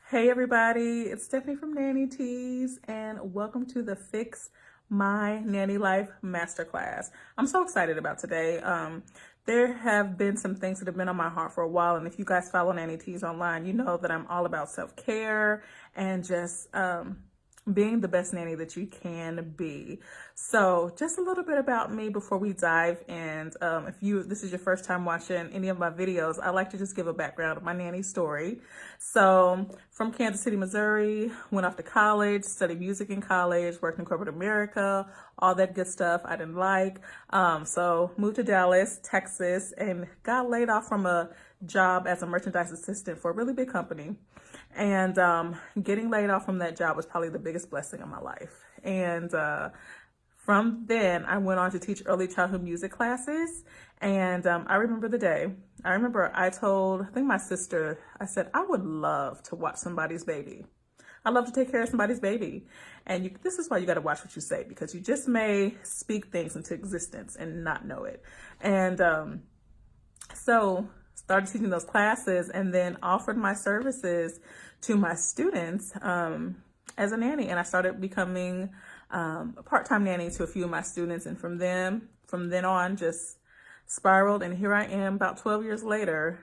Hey everybody, it's Stephanie from Nanny Tees and welcome to the Fix My Nanny Life Masterclass. I'm so excited about today. There have been some things that have been on my heart for a while, and if you guys follow Nanny Tees online, you know that I'm all about self-care and just being the best nanny that you can be. So just a little bit about me before we dive in. If this is your first time watching any of my videos, I like to just give a background of my nanny story. So from Kansas City, Missouri, went off to college, studied music in college, worked in corporate America, all that good stuff I didn't like. So moved to Dallas, Texas, and got laid off from a job as a merchandise assistant for a really big company. And getting laid off from that job was probably the biggest blessing of my life. And from then, I went on to teach early childhood music classes. And I remember the day. I remember I think my sister, I said, I would love to watch somebody's baby. I love to take care of somebody's baby. And this is why you got to watch what you say, because you just may speak things into existence and not know it. And so started teaching those classes and then offered my services to my students as a nanny. And I started becoming a part-time nanny to a few of my students. And from then on, just spiraled. And here I am about 12 years later,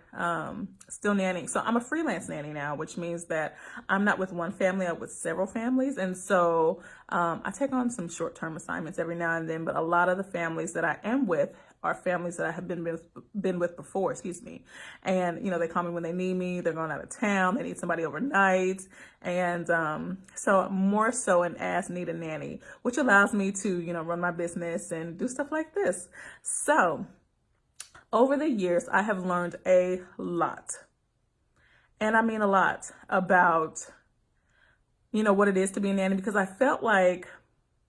still nannying. So I'm a freelance nanny now, which means that I'm not with one family, I'm with several families. And so I take on some short-term assignments every now and then, but a lot of the families that I am with are families that I have been with before, And, they call me when they need me. They're going out of town. They need somebody overnight. And so more so an as-needed nanny, which allows me to, run my business and do stuff like this. So over the years, I have learned a lot. And I mean a lot about, what it is to be a nanny, because I felt like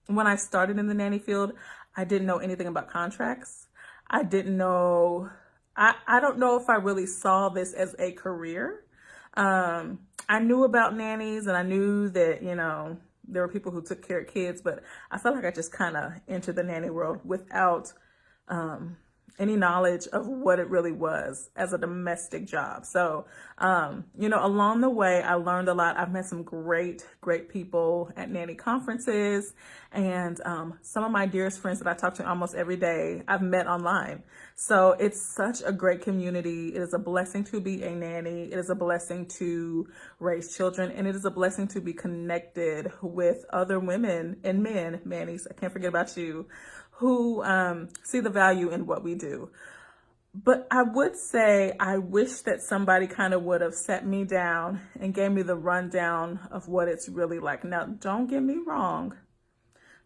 when I started in the nanny field, I didn't know anything about contracts. I didn't know, I don't know if I really saw this as a career. I knew about nannies and I knew that, there were people who took care of kids, but I felt like I just kind of entered the nanny world without any knowledge of what it really was as a domestic job. So, along the way, I learned a lot. I've met some great people at nanny conferences, and some of my dearest friends that I talk to almost every day, I've met online. So it's such a great community. It is a blessing to be a nanny. It is a blessing to raise children, and it is a blessing to be connected with other women and men, nannies, I can't forget about you, who see the value in what we do. But I would say I wish that somebody kind of would have sat me down and gave me the rundown of what it's really like. Now, don't get me wrong.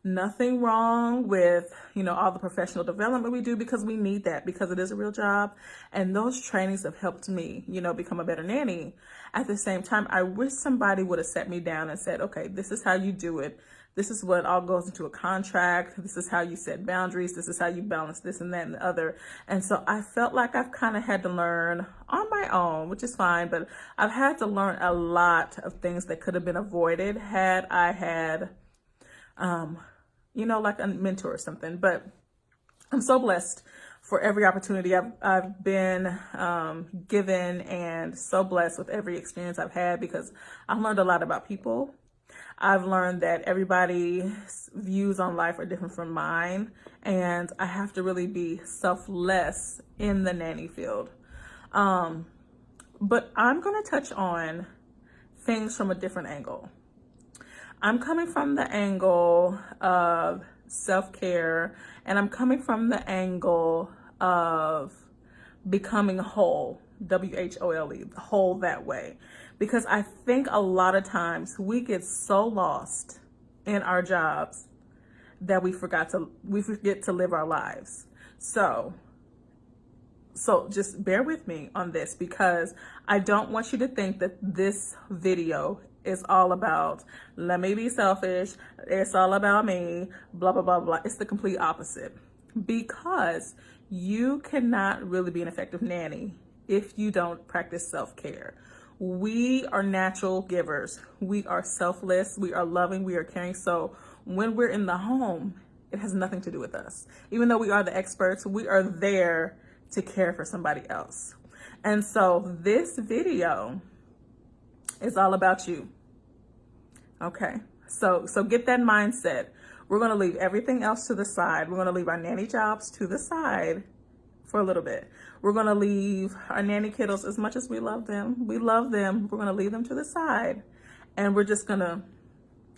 Nothing wrong with, all the professional development we do, because we need that, because it is a real job. And those trainings have helped me, become a better nanny. At the same time, I wish somebody would have sat me down and said, okay, this is how you do it. This is what all goes into a contract. This is how you set boundaries. This is how you balance this and that and the other. And so I felt like I've kind of had to learn on my own, which is fine, but I've had to learn a lot of things that could have been avoided had I had, like a mentor or something. But I'm so blessed for every opportunity I've been given, and so blessed with every experience I've had, because I've learned a lot about people. I've learned that everybody's views on life are different from mine, and I have to really be selfless in the nanny field. But I'm going to touch on things from a different angle. I'm coming from the angle of self-care, and I'm coming from the angle of becoming whole, W-H-O-L-E, whole that way. Because I think a lot of times we get so lost in our jobs that we forget to live our lives. So just bear with me on this, because I don't want you to think that this video is all about, let me be selfish, it's all about me, blah, blah, blah, blah. It's the complete opposite, because you cannot really be an effective nanny if you don't practice self-care. We are natural givers. We are selfless. We are loving. We are caring. So when we're in the home, it has nothing to do with us. Even though we are the experts, we are there to care for somebody else. And so this video It's all about you. Okay. So get that mindset. We're going to leave everything else to the side. We're going to leave our nanny jobs to the side for a little bit. We're going to leave our nanny kiddos, as much as we love them. We love them. We're going to leave them to the side. And we're just going to,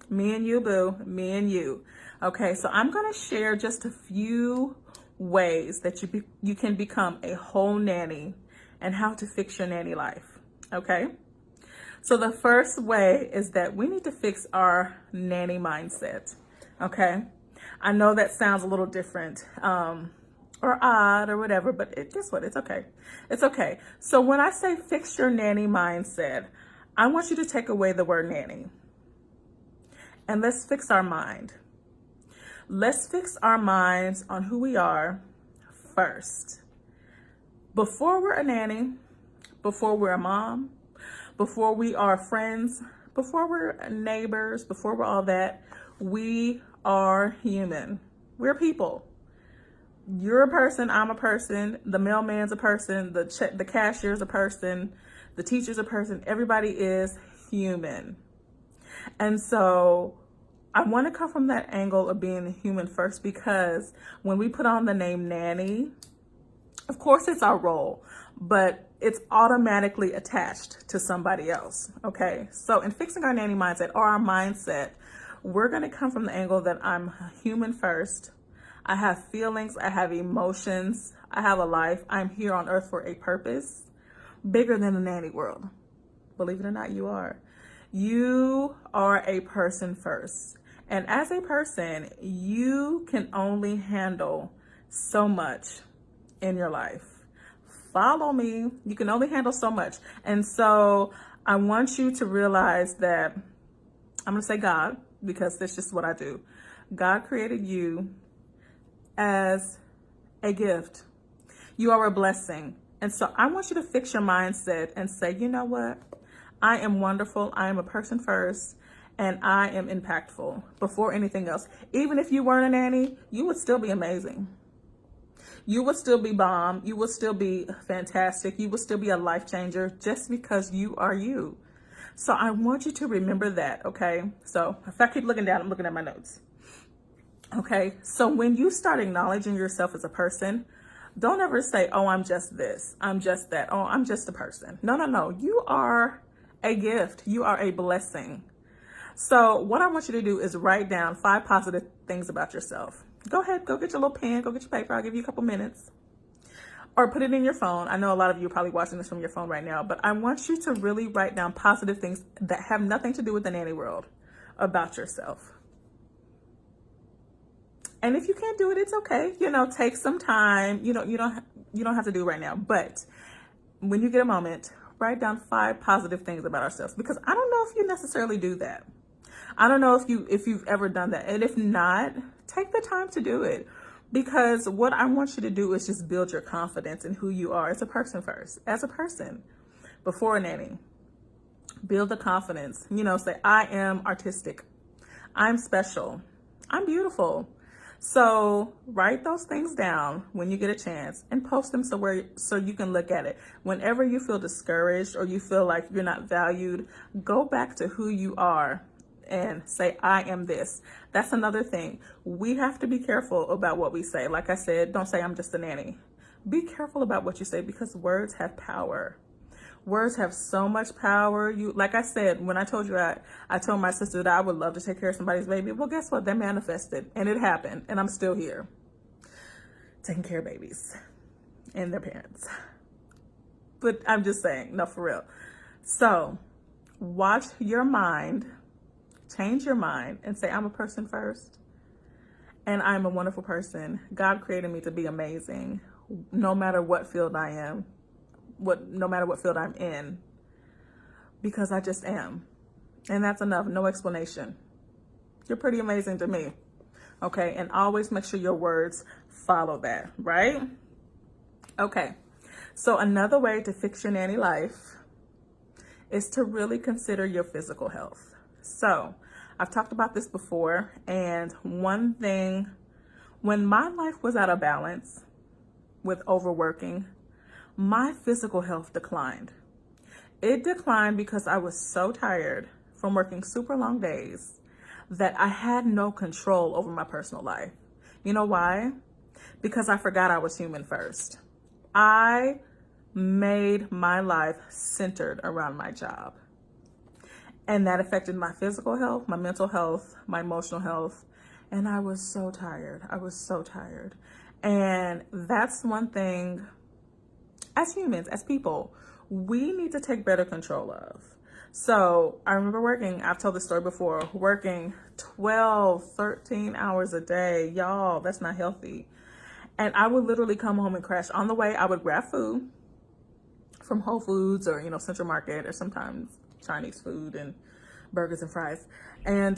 me and you, boo, me and you. Okay, so I'm going to share just a few ways that you can become a whole nanny and how to fix your nanny life. Okay, so the first way is that we need to fix our nanny mindset. Okay, I know that sounds a little different or odd or whatever, but guess what? It's okay. It's okay. So when I say fix your nanny mindset, I want you to take away the word nanny and let's fix our mind. Let's fix our minds on who we are first. Before we're a nanny, before we're a mom, before we are friends, before we're neighbors, before we're all that, we are human. We're people. You're a person, I'm a person, the mailman's a person, the cashier's a person, the teacher's a person, everybody is human. And so I want to come from that angle of being human first, because when we put on the name nanny, of course it's our role, but it's automatically attached to somebody else. Okay, so in fixing our nanny mindset or our mindset, we're going to come from the angle that I'm human first. I have feelings, I have emotions, I have a life. I'm here on earth for a purpose bigger than the nanny world. Believe it or not, you are. You are a person first. And as a person, you can only handle so much in your life. Follow me. You can only handle so much. And so I want you to realize that, I'm going to say God, because that's just what I do. God created you as a gift. You are a blessing. And so I want you to fix your mindset and say, you know what? I am wonderful. I am a person first. And I am impactful before anything else. Even if you weren't a nanny, you would still be amazing. You would still be bomb. You would still be fantastic. You would still be a life changer just because you are you. So I want you to remember that, okay? So if I keep looking down, I'm looking at my notes. Okay, so when you start acknowledging yourself as a person, don't ever say, oh, I'm just this, I'm just that, oh, I'm just a person. No, no, no. You are a gift. You are a blessing. So what I want you to do is write down 5 positive things about yourself. Go ahead, go get your little pen, go get your paper. I'll give you a couple minutes. Or put it in your phone. I know a lot of you are probably watching this from your phone right now, but I want you to really write down positive things that have nothing to do with the nanny world about yourself. And if you can't do it, it's okay. You know, take some time. You don't have to do it right now. But when you get a moment, write down 5 positive things about ourselves, because I don't know if you necessarily do that. I don't know if you've ever done that. And if not, take the time to do it, because what I want you to do is just build your confidence in who you are as a person first, as a person before a nanny. Build the confidence, you know, say, I am artistic. I'm special. I'm beautiful. So write those things down when you get a chance and post them so you can look at it. Whenever you feel discouraged or you feel like you're not valued, go back to who you are and say, I am this. That's another thing. We have to be careful about what we say. Like I said, don't say I'm just a nanny. Be careful about what you say, because words have power. Words have so much power. Like I said, when I told you, I told my sister that I would love to take care of somebody's baby. Well, guess what? That manifested and it happened, and I'm still here taking care of babies and their parents. But I'm just saying, no, for real. So watch your mind, change your mind and say, I'm a person first and I'm a wonderful person. God created me to be amazing, no matter what field I am. No matter what field I'm in, because I just am. And that's enough. No explanation. You're pretty amazing to me. Okay. And always make sure your words follow that, right? Okay. So another way to fix your nanny life is to really consider your physical health. So I've talked about this before. And one thing, when my life was out of balance with overworking, my physical health declined. It declined because I was so tired from working super long days that I had no control over my personal life. You know why? Because I forgot I was human first. I made my life centered around my job. And that affected my physical health, my mental health, my emotional health. And I was so tired. I was so tired. And that's one thing, as humans, as people, we need to take better control of. So I remember working, I've told this story before, working 12, 13 hours a day. Y'all, that's not healthy. And I would literally come home and crash. On the way, I would grab food from Whole Foods or, Central Market, or sometimes Chinese food and burgers and fries. And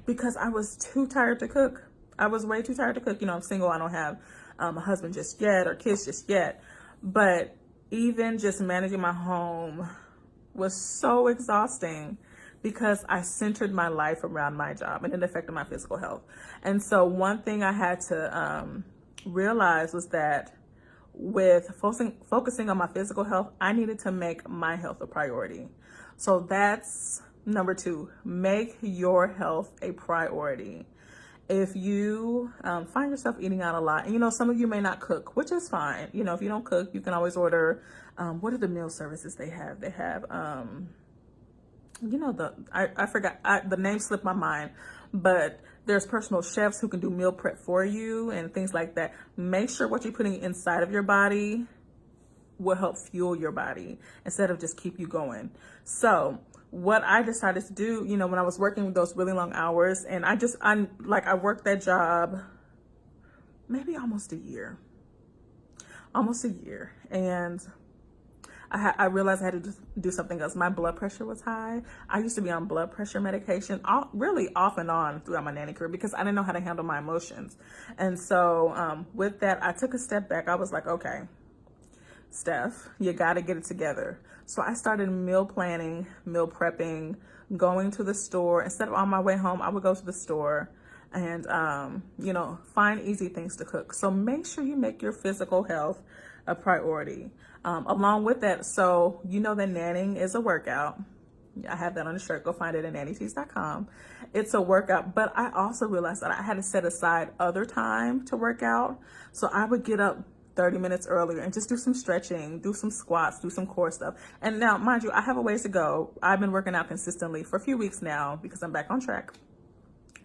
because I was too tired to cook. I was way too tired to cook. I'm single. I don't have a husband just yet or kids just yet. But even just managing my home was so exhausting because I centered my life around my job, and it affected my physical health. And so one thing I had to realize was that with focusing on my physical health, I needed to make my health a priority. So that's number 2, make your health a priority. If you find yourself eating out a lot, and some of you may not cook, which is fine. If you don't cook, you can always order, what are the meal services they have? They have, I forgot, the name slipped my mind, but there's personal chefs who can do meal prep for you and things like that. Make sure what you're putting inside of your body will help fuel your body instead of just keep you going. So what I decided to do, when I was working with those really long hours, and I worked that job maybe almost a year, and I realized I had to do something else. My blood pressure was high. I used to be on blood pressure medication, really off and on throughout my nanny career, because I didn't know how to handle my emotions. And so with that, I took a step back. I was like, okay, Steph, you got to get it together. So I started meal planning, meal prepping, going to the store. Instead of on my way home, I would go to the store and, find easy things to cook. So make sure you make your physical health a priority. Along with that, so that nannying is a workout. I have that on the shirt. Go find it at nannytees.com. It's a workout, but I also realized that I had to set aside other time to work out. So I would get up 30 minutes earlier and just do some stretching, do some squats, do some core stuff. And now, mind you, I have a ways to go. I've been working out consistently for a few weeks now because I'm back on track.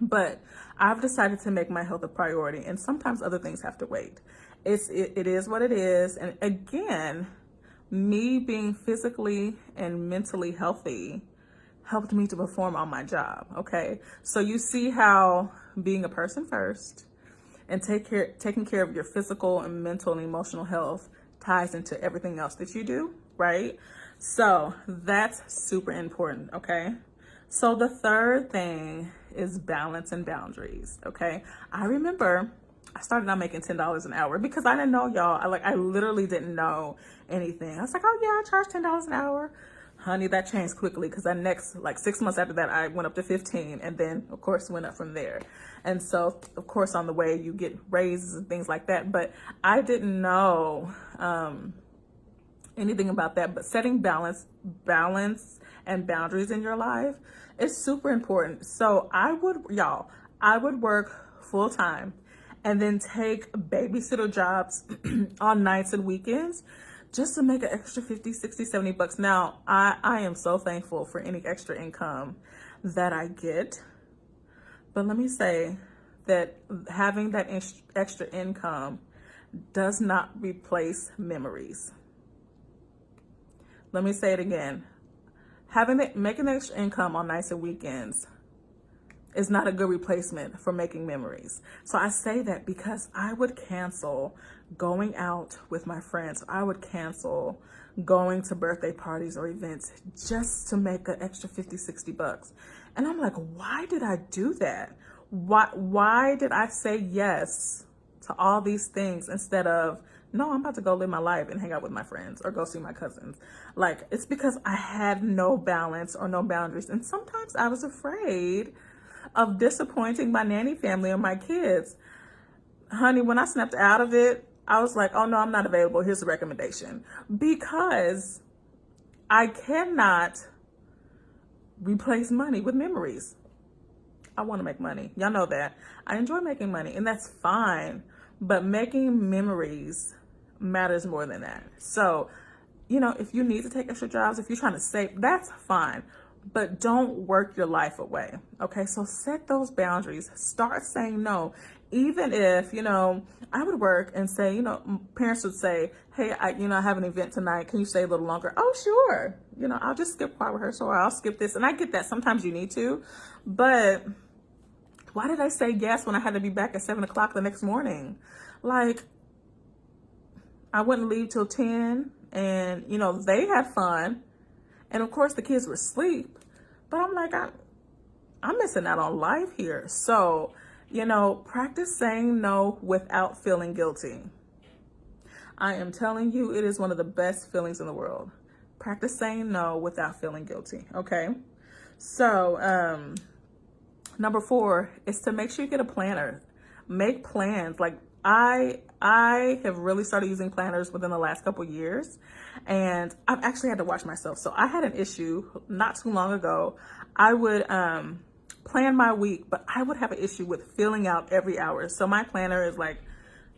But I've decided to make my health a priority, and sometimes other things have to wait. It is what it is. And again, me being physically and mentally healthy helped me to perform on my job. Okay. So you see how being a person first and taking care of your physical and mental and emotional health ties into everything else that you do, right? So that's super important. Okay. So the third thing is balance and boundaries. Okay. I remember I started out making $10 an hour because I didn't know, y'all. I literally didn't know anything. I was like, oh yeah, I charge $10 an hour. Honey, that changed quickly because that next 6 months after that, I went up to 15, and then of course went up from there. And so of course on the way you get raises and things like that, but I didn't know anything about that. But setting balance and boundaries in your life is super important. So I would work full time and then take babysitter jobs on nights and weekends just to make an extra 50, 60, 70 bucks. Now, I am so thankful for any extra income that I get. But let me say that having that extra income does not replace memories. Let me say it again. Making extra income on nights and weekends is not a good replacement for making memories. So I say that because I would cancel going out with my friends. I would cancel going to birthday parties or events just to make an extra 50, 60 bucks. And I'm like, why did I do that? Why did I say yes to all these things instead of, no, I'm about to go live my life and hang out with my friends or go see my cousins? It's because I had no balance or no boundaries. And sometimes I was afraid of disappointing my nanny family or my kids. Honey, when I snapped out of it, I was like, oh no, I'm not available. Here's the recommendation. Because I cannot replace money with memories. I want to make money. Y'all know that. I enjoy making money, and that's fine. But making memories matters more than that. So, if you need to take extra jobs, if you're trying to save, that's fine. But don't work your life away. Okay, so set those boundaries. Start saying no. Even if, I would work and say, parents would say, hey, I have an event tonight. Can you stay a little longer? Oh, sure. I'll just skip choir rehearsal, or I'll skip this. And I get that sometimes you need to, but why did I say yes when I had to be back at 7 o'clock the next morning? Like, I wouldn't leave till 10, and, they had fun. And of course the kids were asleep, but I'm like, I'm missing out on life here. So, practice saying no without feeling guilty. I am telling you, it is one of the best feelings in the world. Practice saying no without feeling guilty. Okay. So, number 4 is to make sure you get a planner. Make plans. Like, I have really started using planners within the last couple years, and I've actually had to watch myself. So I had an issue not too long ago. I would plan my week, but I would have an issue with filling out every hour. So my planner is like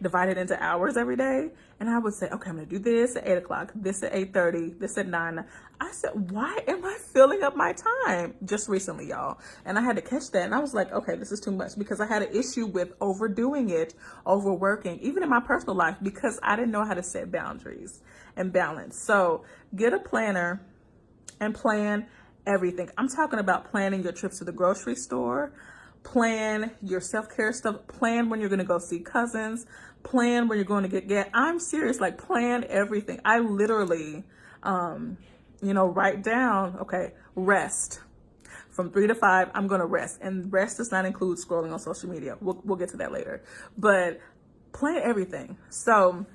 divided into hours every day. And I would say, okay, I'm going to do this at 8 o'clock, this at 8:30, this at 9. I said, why am I filling up my time? Just recently, y'all. And I had to catch that. And I was like, okay, this is too much, because I had an issue with overdoing it, overworking, even in my personal life, because I didn't know how to set boundaries and balance. So get a planner and plan everything. I'm talking about planning your trips to the grocery store, plan your self-care stuff, plan when you're going to go see cousins, plan when you're going to get gas. I'm serious, like, plan everything. I literally, write down, okay, rest. From 3 to 5, I'm going to rest. And rest does not include scrolling on social media. We'll get to that later. But plan everything. So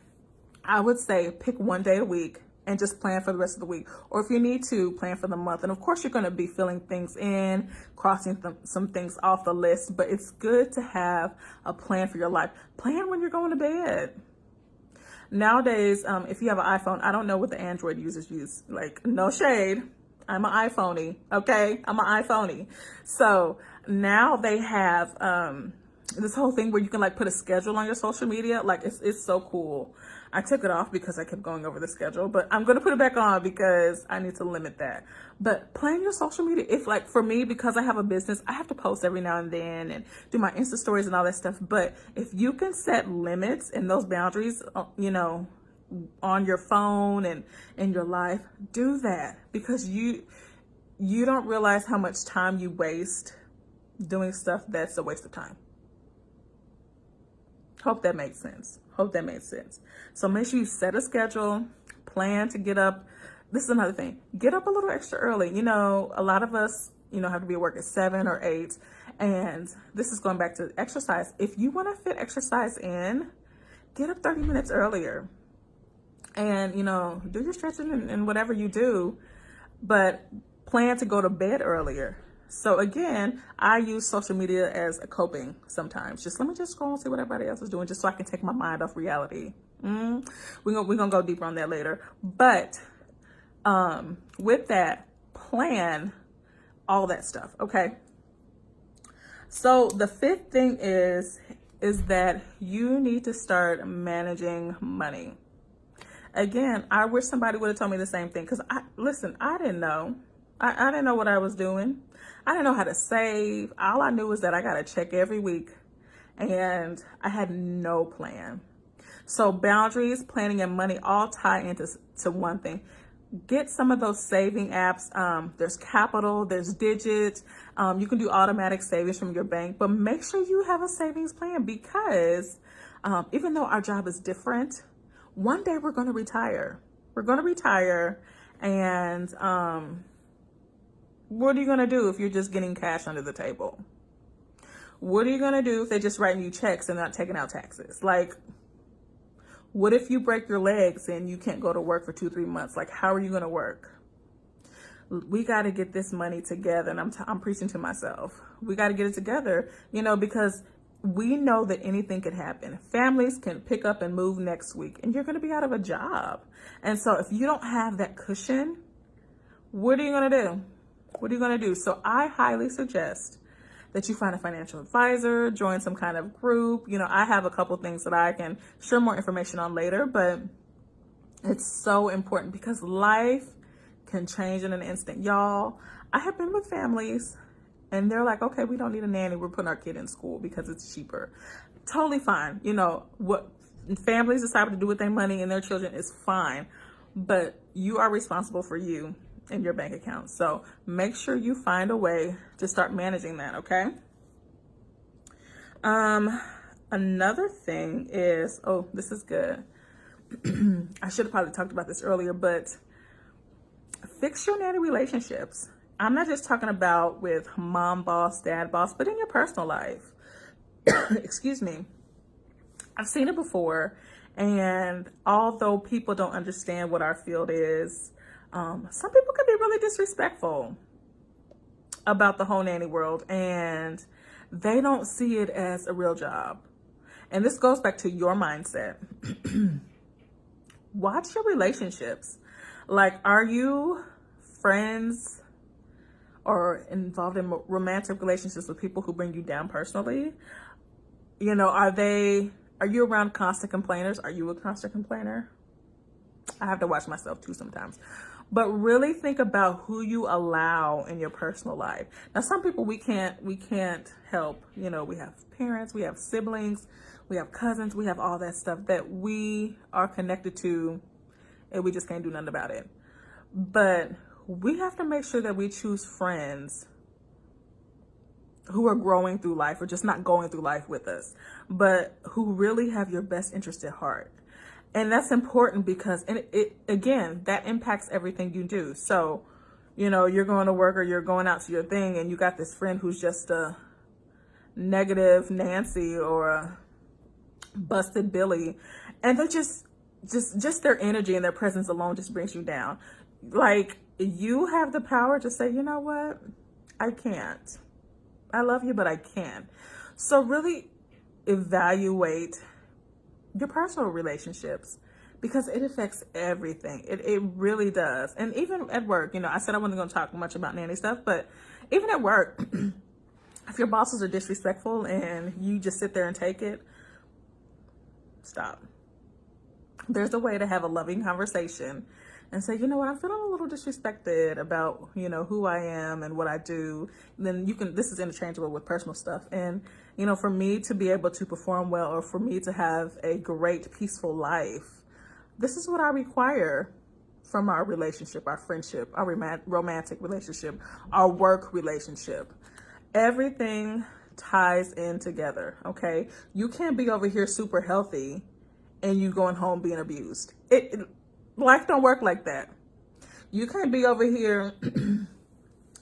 I would say pick one day a week and just plan for the rest of the week. Or if you need to, plan for the month. And of course, you're going to be filling things in, crossing some things off the list. But it's good to have a plan for your life. Plan when you're going to bed. Nowadays, if you have an iPhone, I don't know what the Android users use. Like, no shade. I'm an iPhoney, okay? I'm an iPhoney. So now they have this whole thing where you can, like, put a schedule on your social media. Like, it's so cool. I took it off because I kept going over the schedule, but I'm going to put it back on because I need to limit that. But plan your social media. If, like, for me, because I have a business, I have to post every now and then and do my Insta stories and all that stuff. But if you can set limits and those boundaries, on your phone and in your life, do that, because you don't realize how much time you waste doing stuff that's a waste of time. Hope that makes sense. So make sure you set a schedule, plan to get up. This is another thing. Get up a little extra early. A lot of us, have to be at work at 7 or 8. And this is going back to exercise. If you want to fit exercise in, get up 30 minutes earlier. And, do your stretching and whatever you do, but plan to go to bed earlier. So again, I use social media as a coping sometimes. Let me just scroll and see what everybody else is doing, just so I can take my mind off reality. We're gonna go deeper on that later. But with that, plan all that stuff, okay? So the 5th thing is that you need to start managing money. Again, I wish somebody would have told me the same thing, because I didn't know. I didn't know what I was doing. I didn't know how to save. All I knew was that I got a check every week, and I had no plan. So boundaries, planning, and money all tie into one thing. Get some of those saving apps. There's Capital, there's Digit. You can do automatic savings from your bank, but make sure you have a savings plan, because even though our job is different, one day we're going to retire. And what are you going to do if you're just getting cash under the table? What are you going to do if they're just writing you checks and not taking out taxes? Like, what if you break your legs and you can't go to work for 2-3 months? Like, how are you going to work? We got to get this money together. And I'm preaching to myself. We got to get it together, because we know that anything could happen. Families can pick up and move next week, and you're going to be out of a job. And so if you don't have that cushion, what are you going to do? What are you going to do? So I highly suggest that you find a financial advisor, join some kind of group. You know, I have a couple things that I can share more information on later, but it's so important because life can change in an instant. Y'all, I have been with families and they're like, okay, we don't need a nanny. We're putting our kid in school because it's cheaper. Totally fine. You know, what families decide to do with their money and their children is fine, but you are responsible for you and your bank account. So make sure you find a way to start managing that, okay? Another thing is, oh, this is good. I should have probably talked about this earlier, but fix your nanny relationships. I'm not just talking about with mom boss, dad boss, but in your personal life. Excuse me. I've seen it before, and although people don't understand what our field is, some people can be really disrespectful about the whole nanny world, and they don't see it as a real job. And this goes back to your mindset. Watch your relationships. Like, are you friends or involved in romantic relationships with people who bring you down personally? You know, are you around constant complainers? Are you a constant complainer? I have to watch myself too sometimes. But really think about who you allow in your personal life. Now, some people we can't help. You know, we have parents, we have siblings, we have cousins, we have all that stuff that we are connected to, and we just can't do nothing about it. But we have to make sure that we choose friends who are growing through life, or just not going through life with us, but who really have your best interest at heart. And that's important because it again, that impacts everything you do. So, you know, you're going to work or you're going out to your thing and you got this friend who's just a negative Nancy or a busted Billy, and they're just their energy and their presence alone just brings you down. Like, you have the power to say, you know what? I can't. I love you, but I can't. So really evaluate your personal relationships because it affects everything. It really does. And even at work, you know, I said I wasn't going to talk much about nanny stuff, but even at work, if your bosses are disrespectful and you just sit there and take it, stop. There's a way to have a loving conversation and say, you know what, I'm feeling a little disrespected about, you know, who I am and what I do. Then you can, this is interchangeable with personal stuff. And, you know, for me to be able to perform well, or for me to have a great, peaceful life, this is what I require from our relationship, our friendship, our romantic relationship, our work relationship. Everything ties in together, okay? You can't be over here super healthy and you going home being abused. Life don't work like that. You can't be over here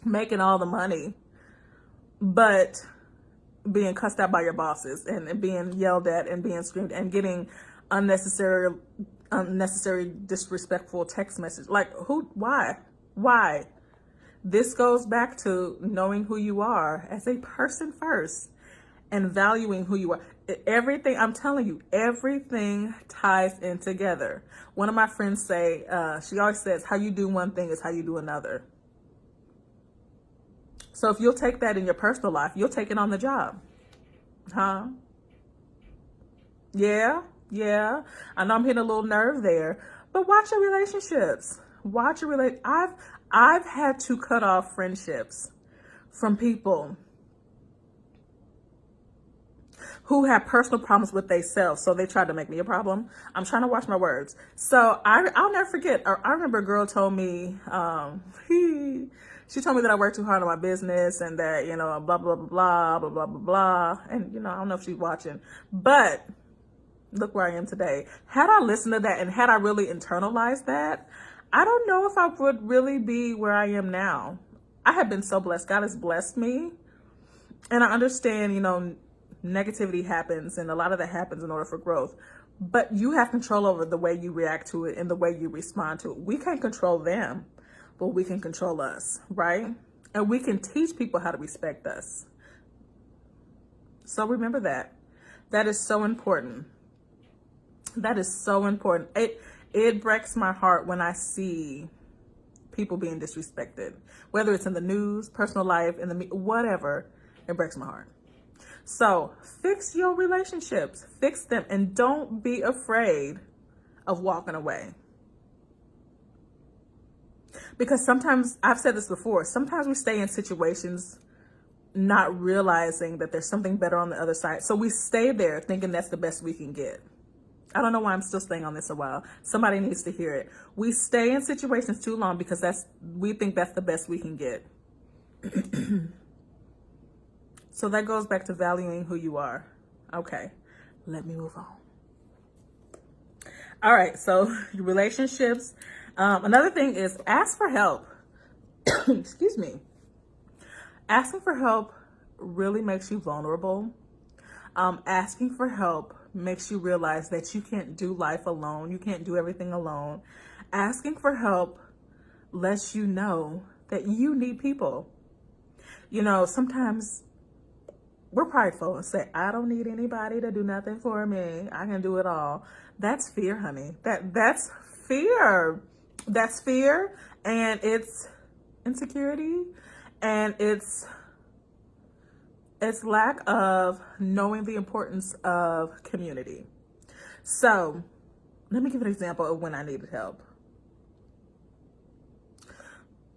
making all the money, but being cussed out by your bosses and being yelled at and being screamed and getting unnecessary disrespectful text message. Like, why? This goes back to knowing who you are as a person first and valuing who you are. Everything, I'm telling you, everything ties in together. One of my friends she always says, how you do one thing is how you do another. So if you'll take that in your personal life, you'll take it on the job. Huh? Yeah. I know I'm hitting a little nerve there, but watch your relationships. I've had to cut off friendships from people who have personal problems with themselves, so they tried to make me a problem. I'm trying to watch my words. So I'll never forget. I remember a girl told me, she told me that I worked too hard on my business and that, you know, blah, blah, blah, blah, blah, blah, blah, blah. And, you know, I don't know if she's watching, but look where I am today. Had I listened to that and had I really internalized that, I don't know if I would really be where I am now. I have been so blessed. God has blessed me. And I understand, you know, negativity happens and a lot of that happens in order for growth. But you have control over the way you react to it and the way you respond to it. We can't control them, but we can control us, right? And we can teach people how to respect us. So remember that. That is so important. That is so important. It breaks my heart when I see people being disrespected, whether it's in the news, personal life, in the whatever. It breaks my heart. So fix your relationships, fix them, and don't be afraid of walking away. Because sometimes, I've said this before, sometimes we stay in situations not realizing that there's something better on the other side. So we stay there thinking that's the best we can get. I don't know why I'm still staying on this a while. Somebody needs to hear it. We stay in situations too long because we think that's the best we can get. So that goes back to valuing who you are. Okay, let me move on. All right, so your relationships. Another thing is ask for help. Excuse me. Asking for help really makes you vulnerable. Asking for help makes you realize that you can't do life alone. You can't do everything alone. Asking for help lets you know that you need people. You know, sometimes we're prideful and say, I don't need anybody to do nothing for me. I can do it all. That's fear, honey. That's fear. That's fear, and it's insecurity, and it's lack of knowing the importance of community. So let me give an example of when I needed help.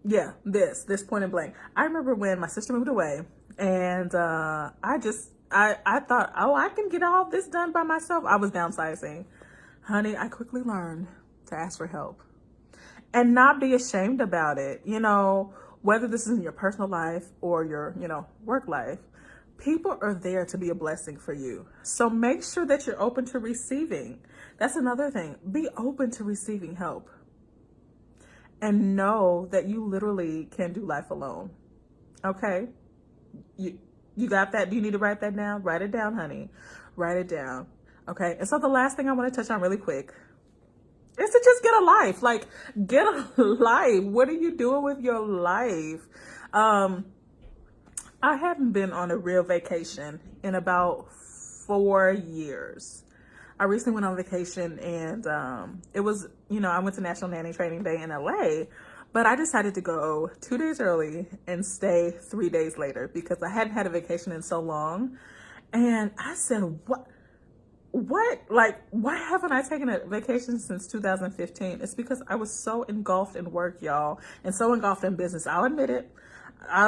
Yeah, this point in blank. I remember when my sister moved away, and I thought, oh, I can get all this done by myself. I was downsizing. Honey, I quickly learned to ask for help and not be ashamed about it. You know, whether this is in your personal life or your, work life, people are there to be a blessing for you. So make sure that you're open to receiving. That's another thing. Be open to receiving help. And know that you literally can do life alone. Okay? You got that? Do you need to write that down? Write it down, honey. Write it down. Okay? And so the last thing I want to touch on really quick is to just get a life. Like, get a life. What are you doing with your life? I haven't been on a real vacation in about 4 years. I recently went on vacation, and it was, I went to National Nanny Training Day in LA, but I decided to go 2 days early and stay 3 days later because I hadn't had a vacation in so long. And I said, why haven't I taken a vacation since 2015? It's because I was so engulfed in work, y'all, and so engulfed in business. I'll admit it.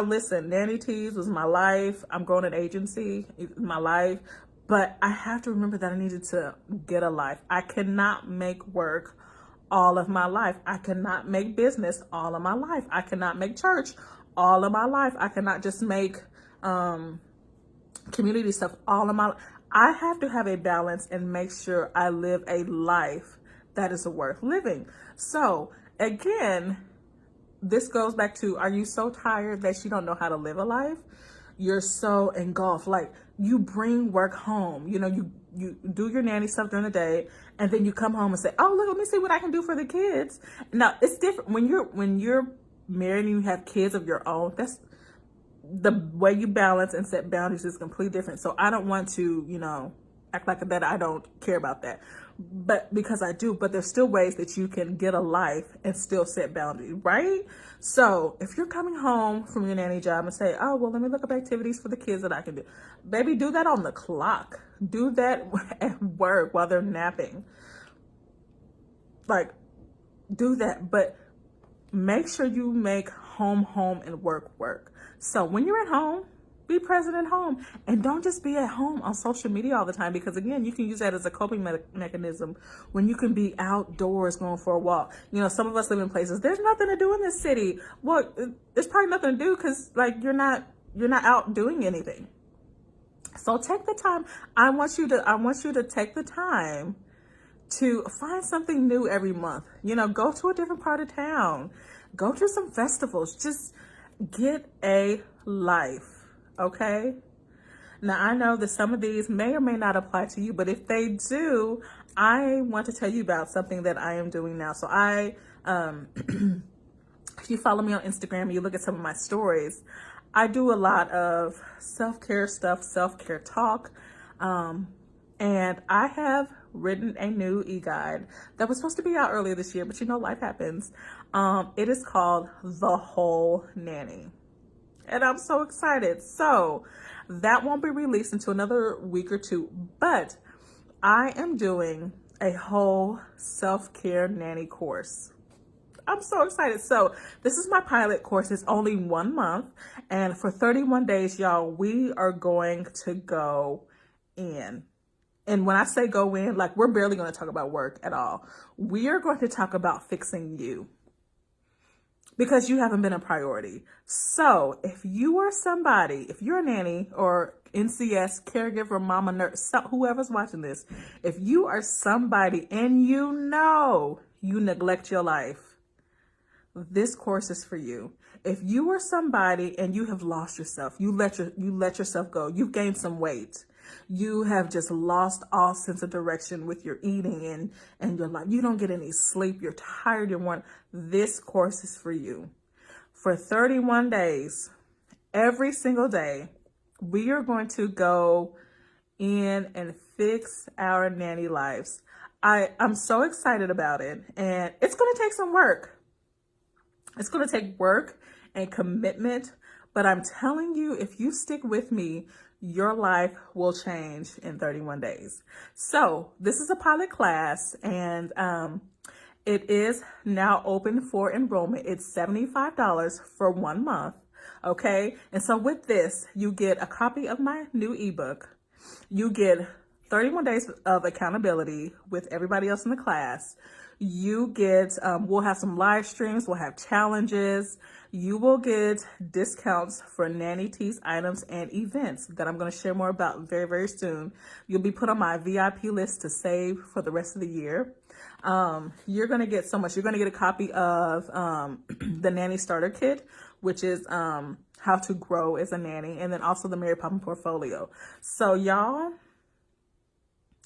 Listen, Nanny Tees was my life. I'm growing an agency, my life. But I have to remember that I needed to get a life. I cannot make work all of my life. I cannot make business all of my life. I cannot make church all of my life. I cannot just make community stuff all of my life. I have to have a balance and make sure I live a life that is worth living. So again, this goes back to, are you so tired that you don't know how to live a life? You're so engulfed. Like, you bring work home. You do your nanny stuff during the day, and then you come home and say, oh, look, let me see what I can do for the kids. Now, it's different when you're married and you have kids of your own. That's the way you balance and set boundaries is completely different. So I don't want to, act like that I don't care about that. But because I do, but there's still ways that you can get a life and still set boundaries, right? So if you're coming home from your nanny job and say, oh, well, let me look up activities for the kids that I can do. Baby, do that on the clock. Do that at work while they're napping. Like, do that. But make sure you make home, and work. So when you're at home, be present at home, and don't just be at home on social media all the time, because again, you can use that as a coping mechanism when you can be outdoors going for a walk. Some of us live in places, there's nothing to do in this city. Well, there's probably nothing to do because you're not out doing anything. So take the time. I want you to take the time to find something new every month. Go to a different part of town, go to some festivals, just get a life. Okay. Now I know that some of these may or may not apply to you, but if they do, I want to tell you about something that I am doing now. So if you follow me on Instagram and you look at some of my stories, I do a lot of self-care stuff, self-care talk. And I have written a new e-guide that was supposed to be out earlier this year, but life happens. It is called The Whole Nanny. And I'm so excited. So that won't be released until another week or two, but I am doing a whole self-care nanny course. I'm so excited. So this is my pilot course. It's only 1 month. And for 31 days, y'all, we are going to go in. And when I say go in, like, we're barely going to talk about work at all. We are going to talk about fixing you, because you haven't been a priority. So if you are somebody, if you're a nanny or NCS, caregiver, mama, nurse, whoever's watching this, if you are somebody and you know you neglect your life, this course is for you. If you are somebody and you have lost yourself, you let yourself go, you've gained some weight, you have just lost all sense of direction with your eating and your life, you don't get any sleep, you're tired, you're worn, this course is for you. For 31 days, every single day, we are going to go in and fix our nanny lives. I'm so excited about it, and it's going to take some work. It's going to take work and commitment, but I'm telling you, if you stick with me, your life will change in 31 days. So this is a pilot class, and it is now open for enrollment. It's $75 for 1 month. Okay. And so with this, you get a copy of my new ebook. You get 31 days of accountability with everybody else in the class. You get, we'll have some live streams, we'll have challenges. You will get discounts for Nanny Tees items and events that I'm going to share more about very, very soon. You'll be put on my VIP list to save for the rest of the year. You're going to get so much. You're going to get a copy of the Nanny Starter Kit, which is how to grow as a nanny, and then also the Mary Poppins portfolio. So y'all,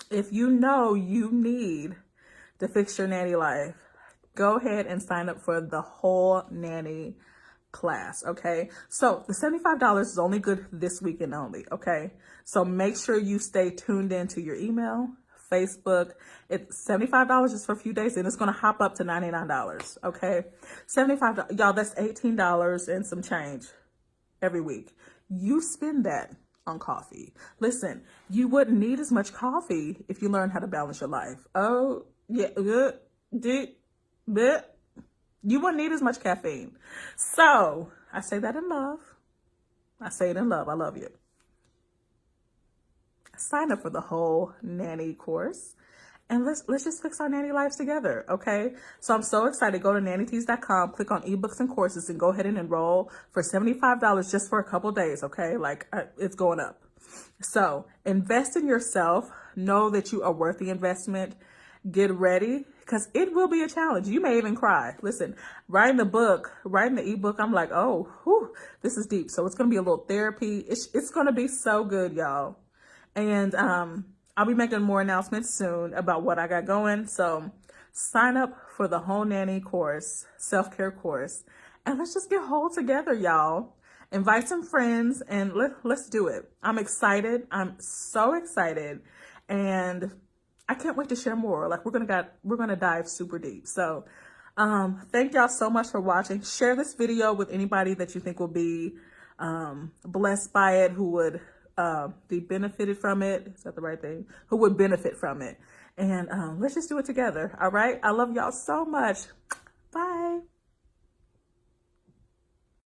if you know you need to fix your nanny life, go ahead and sign up for the whole nanny class. Okay. So the $75 is only good this weekend only. Okay. So make sure you stay tuned into your email, Facebook. It's $75 just for a few days, and it's going to hop up to $99. Okay. $75. Y'all, that's $18 and some change every week. You spend that on coffee. Listen, you wouldn't need as much coffee if you learn how to balance your life. Oh, yeah. You wouldn't need as much caffeine. So I say that in love. I say it in love. I love you. Sign up for the whole nanny course, and let's just fix our nanny lives together. Okay. So I'm so excited. Go to nannytees.com, click on ebooks and courses, and go ahead and enroll for $75 just for a couple days. Okay. Like, it's going up. So invest in yourself. Know that you are worth the investment. Get ready, because it will be a challenge. You may even cry. Listen, writing the ebook, I'm like, oh, whew, this is deep. So it's going to be a little therapy. It's going to be so good, y'all. And I'll be making more announcements soon about what I got going. So sign up for the whole nanny course, self-care course, and let's just get whole together, y'all. Invite some friends and let's do it. I'm excited. I'm so excited. And I can't wait to share more. Like, we're gonna dive super deep. So thank y'all so much for watching. Share this video with anybody that you think will be blessed by it, who would be benefited from it. Is that the right thing? Who would benefit from it. And let's just do it together. All right. I love y'all so much. Bye.